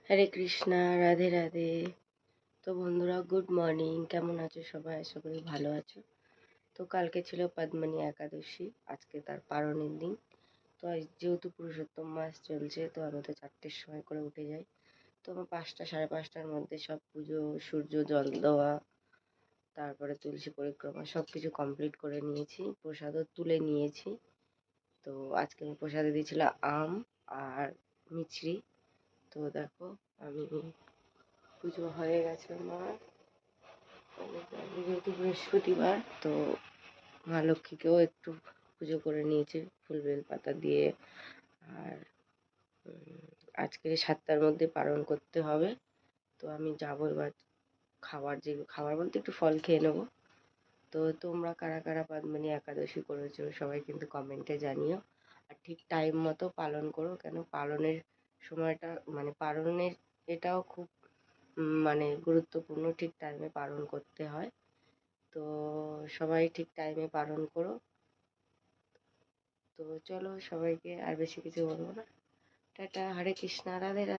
হরে কৃষ্ণা, রাধে রাধে। তো বন্ধুরা, good morning. কেমন আছো সবাই? আশা করি ভালো আছো। তো কালকে ছিল পদ্মিনী একাদশী, আজকে তার পারণের দিন। তো আজ যেহেতু পুরুষোত্তম মাস চলছে, তো আমি তো 4টের সময় করে উঠে যাই। তো আমার 5টা সাড়ে 5টার মধ্যে সব পুজো, সূর্য জল দেওয়া, তারপরে তুলসী পরিক্রমা সব কিছু কমপ্লিট করে নিয়েছি। প্রসাদও তুলে নিয়েছি। তো আজকে আমি প্রসাদে দিয়েছিল আম আর মিছরি। তো দেখো, আমি পুজো হয়ে গেছে আমার। যেহেতু বৃহস্পতিবার, তো মা লক্ষ্মীকেও একটু পুজো করে নিয়েছে ফুল বেল পাতা দিয়ে। আর আজকে 7টার মধ্যে পালন করতে হবে। তো আমি যাবো এবার। খাবার বলতে একটু ফল খেয়ে নেবো। তো তোমরা কারা কারা পদ্মিনী একাদশী করেছো সবাই কিন্তু কমেন্টে জানিও। আর ঠিক টাইম মতো পালন করো, কেন পালনের সময়টা মানে পালনের এটাও খুব মানে গুরুত্বপূর্ণ। ঠিক টাইমে পালন করতে হয়। তো সবাই ঠিক টাইমে পালন করো। তো চলো, সবাইকে আর বেশি কিছু বলবো না। টাটা, হরে কৃষ্ণা, রাধে রাধে।